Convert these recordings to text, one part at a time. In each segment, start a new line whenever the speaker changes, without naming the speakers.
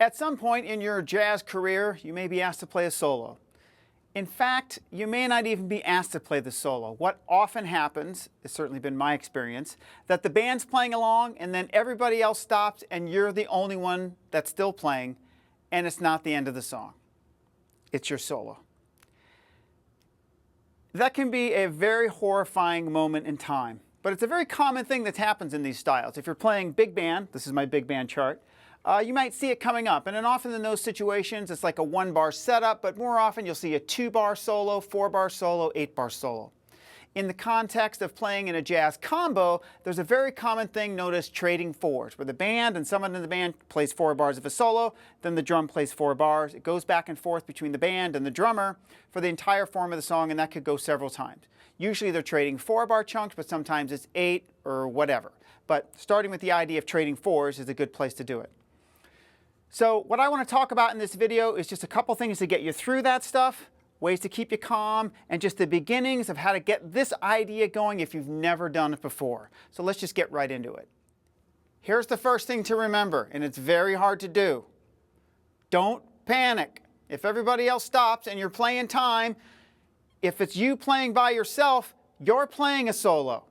At some point in your jazz career, you may be asked to play a solo. In fact, you may not even be asked to play the solo. What often happens, it's certainly been my experience, that the band's playing along and then everybody else stops and you're the only one that's still playing, and it's not the end of the song. It's your solo. That can be a very horrifying moment in time, but it's a very common thing that happens in these styles. If you're playing big band, this is my big band chart, you might see it coming up. And then often in those situations, it's like a 1-bar setup, but more often you'll see a 2-bar solo, 4-bar solo, 8-bar solo. In the context of playing in a jazz combo, there's a very common thing known as trading fours, where the band and someone in the band plays 4 bars of a solo, then the drum plays 4 bars. It goes back and forth between the band and the drummer for the entire form of the song, and that could go several times. Usually they're trading 4-bar chunks, but sometimes it's 8 or whatever. But starting with the idea of trading fours is a good place to do it. So what I want to talk about in this video is just a couple things to get you through that stuff, ways to keep you calm, and just the beginnings of how to get this idea going if you've never done it before. So let's just get right into it. Here's the first thing to remember, and it's very hard to do. Don't panic. If everybody else stops and you're playing time, if it's you playing by yourself, you're playing a solo.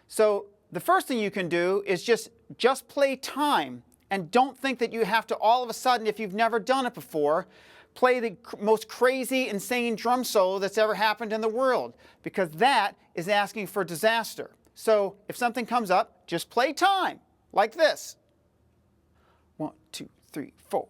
So the first thing you can do is just play time. And don't think that you have to all of a sudden, if you've never done it before, play the most crazy, insane drum solo that's ever happened in the world, because that is asking for disaster. So if something comes up, just play time, like this. 1, 2, 3, 4.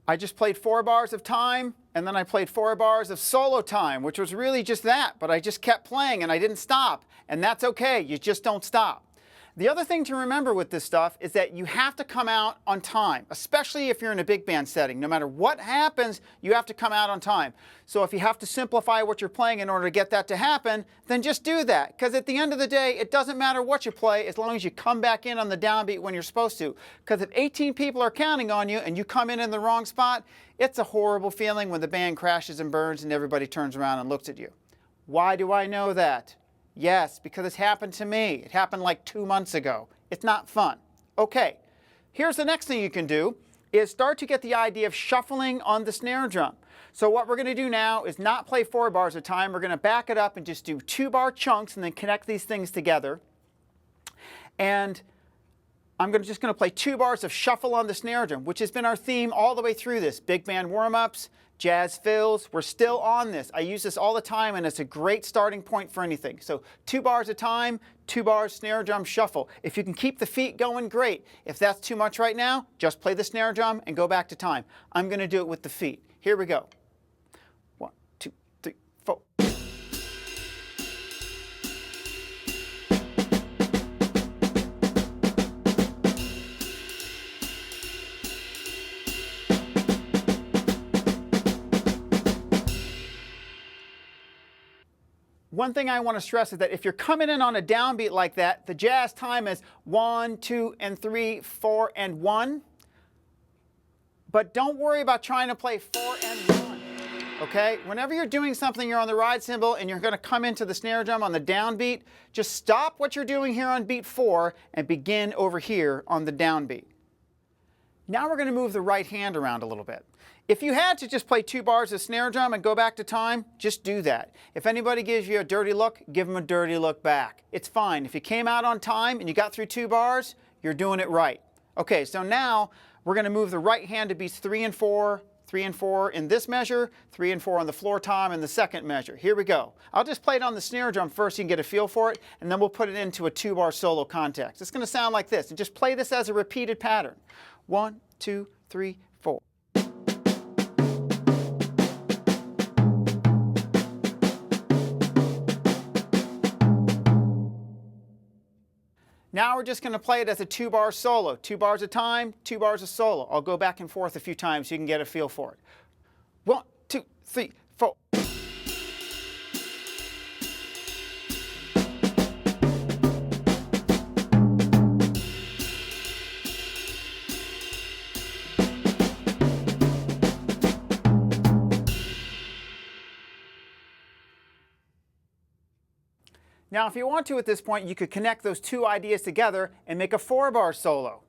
I just played 4 bars of time, and then I played 4 bars of solo time, which was really just that, but I just kept playing and I didn't stop, and that's okay, you just don't stop. The other thing to remember with this stuff is that you have to come out on time, especially if you're in a big band setting. No matter what happens, you have to come out on time. So if you have to simplify what you're playing in order to get that to happen, then just do that. Because at the end of the day, it doesn't matter what you play as long as you come back in on the downbeat when you're supposed to. Because if 18 people are counting on you and you come in the wrong spot, it's a horrible feeling when the band crashes and burns and everybody turns around and looks at you. Why do I know that? Yes, because it's happened to me. It happened like 2 months ago. It's not fun. Okay, here's the next thing you can do is start to get the idea of shuffling on the snare drum. So what we're going to do now is not play 4 bars at a time. We're going to back it up and just do 2-bar chunks and then connect these things together. And I'm just going to play 2 bars of shuffle on the snare drum, which has been our theme all the way through this. Big band warm-ups, jazz fills, we're still on this. I use this all the time and it's a great starting point for anything. So 2 bars at a time, 2 bars snare drum shuffle. If you can keep the feet going, great. If that's too much right now, just play the snare drum and go back to time. I'm going to do it with the feet. Here we go. 1, 2, 3, 4. One thing I want to stress is that if you're coming in on a downbeat like that, the jazz time is 1, 2, and 3, 4, and 1. But don't worry about trying to play 4 and 1. Okay? Whenever you're doing something, you're on the ride cymbal and you're going to come into the snare drum on the downbeat, just stop what you're doing here on beat 4 and begin over here on the downbeat. Now we're going to move the right hand around a little bit. If you had to just play 2 bars of snare drum and go back to time, just do that. If anybody gives you a dirty look, give them a dirty look back. It's fine. If you came out on time and you got through 2 bars, you're doing it right. Okay, so now we're going to move the right hand to beats 3 and 4, 3 and 4 in this measure, 3 and 4 on the floor tom in the second measure. Here we go. I'll just play it on the snare drum first so you can get a feel for it, and then we'll put it into a 2-bar solo context. It's going to sound like this, and just play this as a repeated pattern. 1, 2, 3, 4. Now we're just going to play it as a 2-bar solo. 2 bars a time, 2 bars a solo. I'll go back and forth a few times so you can get a feel for it. 1, 2, 3, 4. Now, if you want to at this point, you could connect those two ideas together and make a 4-bar solo.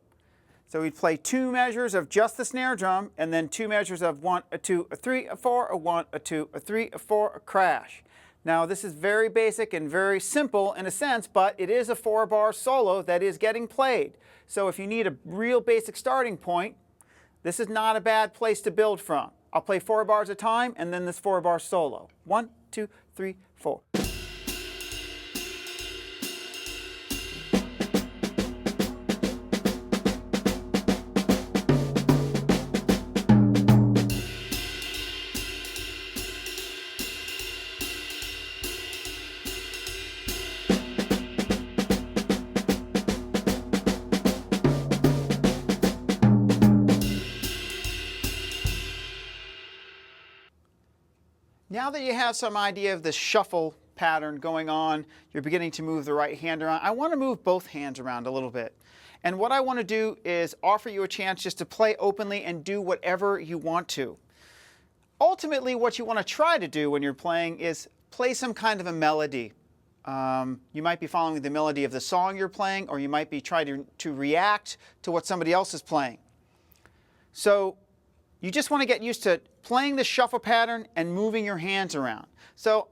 So we'd play 2 measures of just the snare drum, and then 2 measures of 1, a 2, a 3, a 4, a 1, a 2, a 3, a 4, a crash. Now, this is very basic and very simple in a sense, but it is a 4-bar solo that is getting played. So if you need a real basic starting point, this is not a bad place to build from. I'll play 4 bars at a time, and then this 4-bar solo. 1, 2, 3, 4. Now that you have some idea of this shuffle pattern going on, you're beginning to move the right hand around. I want to move both hands around a little bit. And what I want to do is offer you a chance just to play openly and do whatever you want to. Ultimately, what you want to try to do when you're playing is play some kind of a melody. You might be following the melody of the song you're playing, or you might be trying to react to what somebody else is playing. So you just want to get used to playing the shuffle pattern and moving your hands around. So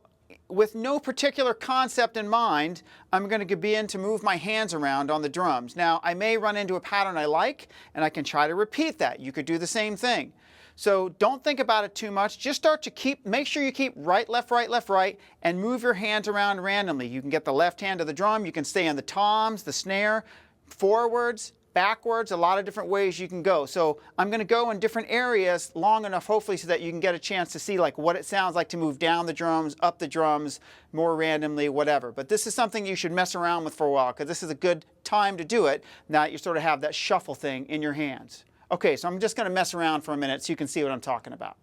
with no particular concept in mind, I'm going to begin to move my hands around on the drums. Now, I may run into a pattern I like, and I can try to repeat that. You could do the same thing. So don't think about it too much. Just start to make sure you keep right, left, right, and move your hands around randomly. You can get the left hand of the drum. You can stay on the toms, the snare, forwards, backwards, a lot of different ways you can go. So I'm going to go in different areas long enough, hopefully, so that you can get a chance to see like what it sounds like to move down the drums, up the drums, more randomly, whatever. But this is something you should mess around with for a while, because this is a good time to do it, now that you sort of have that shuffle thing in your hands. Okay, so I'm just going to mess around for a minute so you can see what I'm talking about.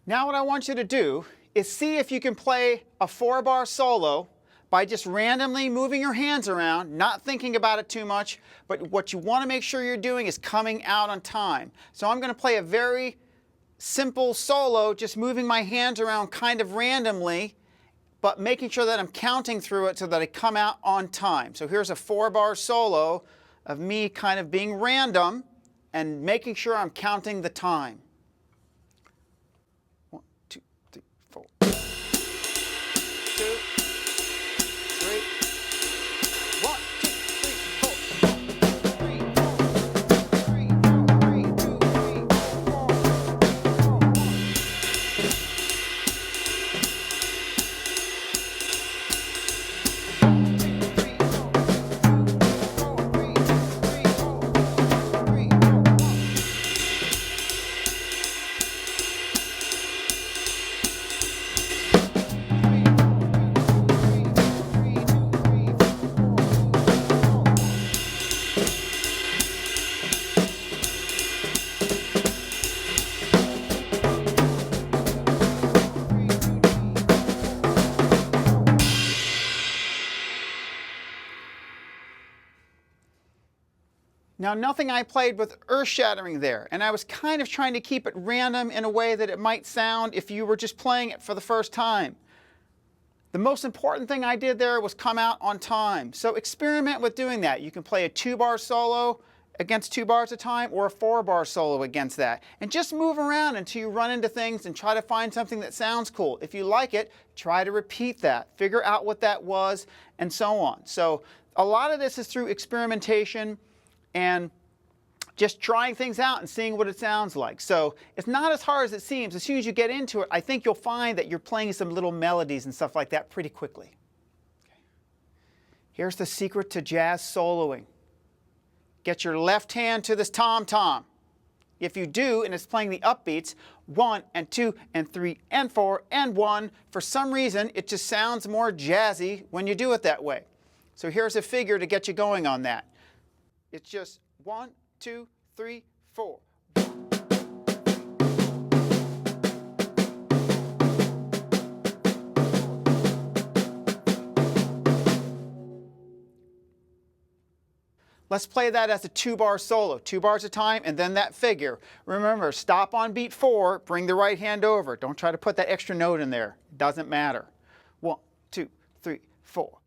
Now what I want you to do is see if you can play a 4-bar solo by just randomly moving your hands around, not thinking about it too much, but what you want to make sure you're doing is coming out on time. So I'm going to play a very simple solo, just moving my hands around kind of randomly, but making sure that I'm counting through it so that I come out on time. So here's a 4-bar solo of me kind of being random and making sure I'm counting the time. 1, 2, 3, 4. 2, 3, 1, 2, 3, 4. 3, 4, 3, 2, 3, Now, nothing I played was earth-shattering there, and I was kind of trying to keep it random in a way that it might sound if you were just playing it for the first time. The most important thing I did there was come out on time. So experiment with doing that. You can play a 2-bar solo against 2 bars at a time, or a 4-bar solo against that. And just move around until you run into things and try to find something that sounds cool. If you like it, try to repeat that. Figure out what that was, and so on. So a lot of this is through experimentation. and just trying things out and seeing what it sounds like. So it's not as hard as it seems. As soon as you get into it, I think you'll find that you're playing some little melodies and stuff like that pretty quickly. Okay. Here's the secret to jazz soloing. Get your left hand to this tom-tom. If you do, and it's playing the upbeats, 1 and 2 and 3 and 4 and 1, for some reason it just sounds more jazzy when you do it that way. So here's a figure to get you going on that. It's just 1, 2, 3, 4. Let's play that as a 2-bar solo, 2 bars a time, and then that figure. Remember, stop on beat 4, bring the right hand over. Don't try to put that extra note in there. Doesn't matter. 1, 2, 3, 4.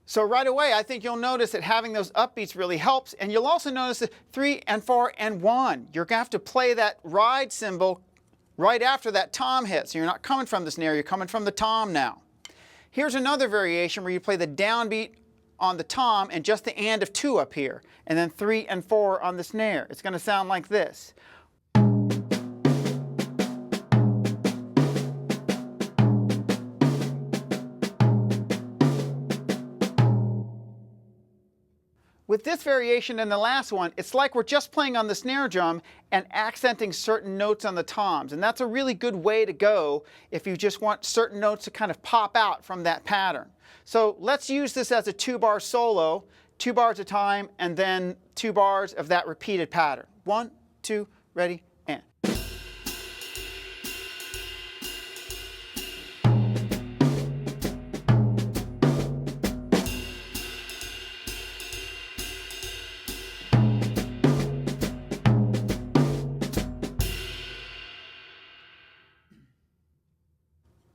So right away, I think you'll notice that having those upbeats really helps, and you'll also notice that 3 and 4 and 1. You're going to have to play that ride cymbal right after that tom hit. So you're not coming from the snare, you're coming from the tom now. Here's another variation where you play the downbeat on the tom and just the and of 2 up here, and then 3 and 4 on the snare. It's going to sound like this. With this variation and the last one, it's like we're just playing on the snare drum and accenting certain notes on the toms. And that's a really good way to go if you just want certain notes to kind of pop out from that pattern. So let's use this as a 2-bar solo, 2 bars a time, and then 2 bars of that repeated pattern. 1, 2, ready, and.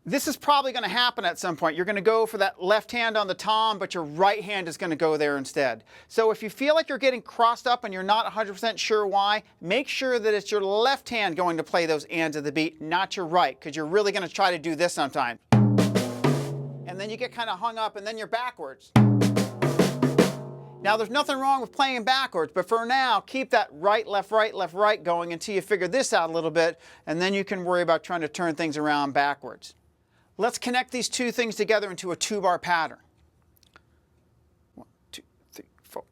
This is probably going to happen at some point. You're going to go for that left hand on the tom, but your right hand is going to go there instead. So if you feel like you're getting crossed up and you're not 100% sure why, make sure that it's your left hand going to play those ands of the beat, not your right, because you're really going to try to do this sometimes. And then you get kind of hung up, and then you're backwards. Now, there's nothing wrong with playing backwards, but for now, keep that right, left, right going until you figure this out a little bit, and then you can worry about trying to turn things around backwards. Let's connect these two things together into a 2-bar pattern. 1, 2, 3, 4.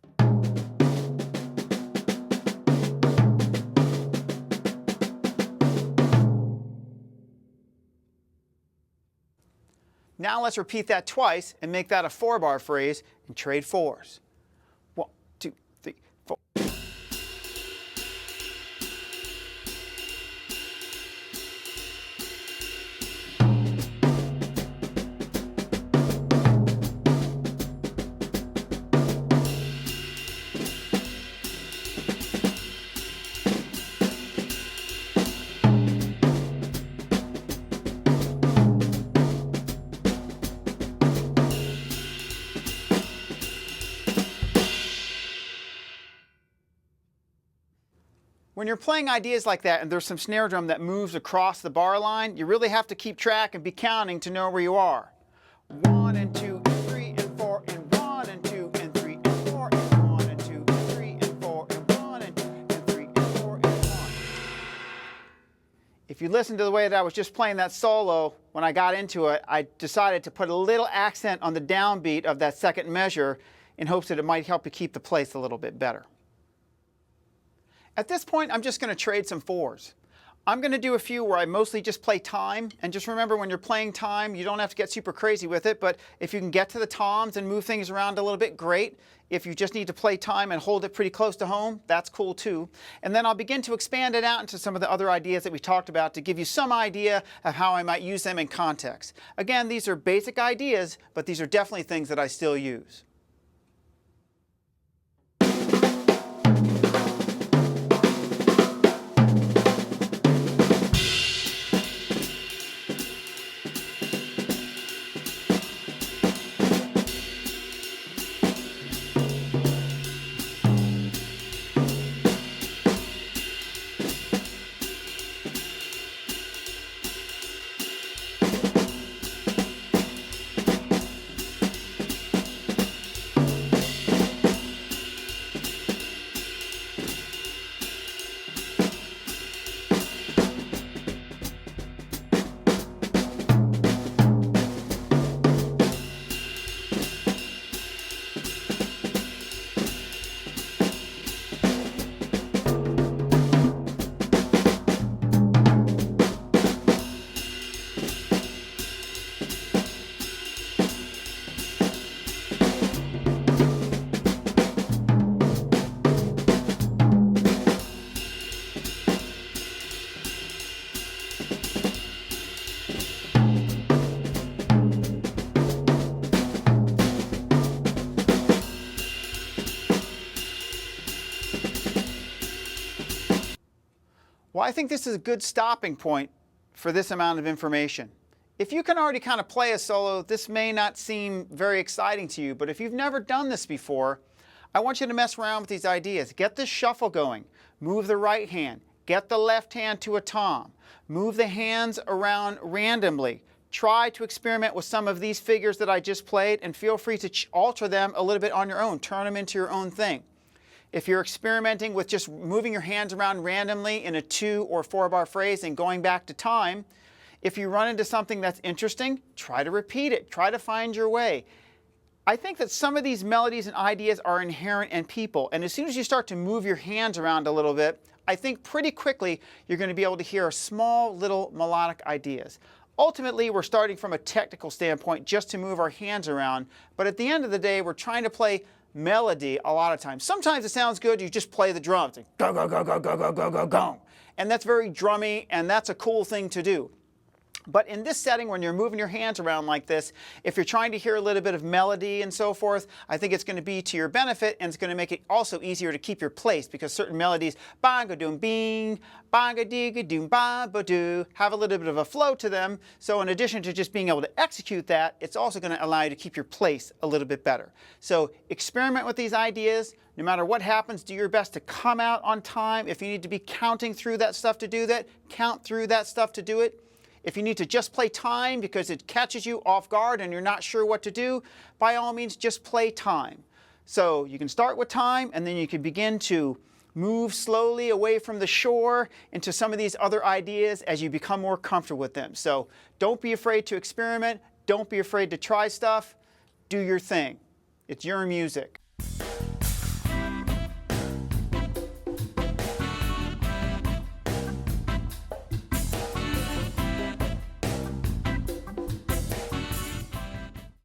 Now let's repeat that twice and make that a 4-bar phrase and trade 4s. 1, 2, 3, 4. When you're playing ideas like that and there's some snare drum that moves across the bar line, you really have to keep track and be counting to know where you are. 1 and 2 and 3 and 4 and 1 and 2 and 3 and 4 and 1 and 2 and 3 and 4 and 1 and 2 and 3 and 4 and 1. If you listen to the way that I was just playing that solo, when I got into it, I decided to put a little accent on the downbeat of that second measure in hopes that it might help you keep the place a little bit better. At this point, I'm just going to trade some 4s. I'm going to do a few where I mostly just play time, and just remember when you're playing time, you don't have to get super crazy with it, but if you can get to the toms and move things around a little bit, great. If you just need to play time and hold it pretty close to home, that's cool too. And then I'll begin to expand it out into some of the other ideas that we talked about to give you some idea of how I might use them in context. Again, these are basic ideas, but these are definitely things that I still use. Well, I think this is a good stopping point for this amount of information. If you can already kind of play a solo, this may not seem very exciting to you, but if you've never done this before, I want you to mess around with these ideas. Get this shuffle going. Move the right hand. Get the left hand to a tom. Move the hands around randomly. Try to experiment with some of these figures that I just played, and feel free to alter them a little bit on your own. Turn them into your own thing. If you're experimenting with just moving your hands around randomly in a 2 or 4 bar phrase and going back to time, if you run into something that's interesting, try to repeat it. Try to find your way. I think that some of these melodies and ideas are inherent in people, and as soon as you start to move your hands around a little bit, I think pretty quickly you're going to be able to hear small little melodic ideas. Ultimately, we're starting from a technical standpoint just to move our hands around, but at the end of the day, we're trying to play melody a lot of times. Sometimes it sounds good, you just play the drums, like go, go, go, go, go, go, go, go, go. And that's very drummy, and that's a cool thing to do. But in this setting, when you're moving your hands around like this, if you're trying to hear a little bit of melody and so forth, I think it's going to be to your benefit, and it's going to make it also easier to keep your place, because certain melodies, banga doom bing, banga diga doom ba ba doo, have a little bit of a flow to them. So in addition to just being able to execute that, it's also going to allow you to keep your place a little bit better. So experiment with these ideas. No matter what happens, do your best to come out on time. If you need to be counting through that stuff to do that, count through that stuff to do it. If you need to just play time because it catches you off guard and you're not sure what to do, by all means, just play time. So you can start with time, and then you can begin to move slowly away from the shore into some of these other ideas as you become more comfortable with them. So don't be afraid to experiment. Don't be afraid to try stuff. Do your thing. It's your music.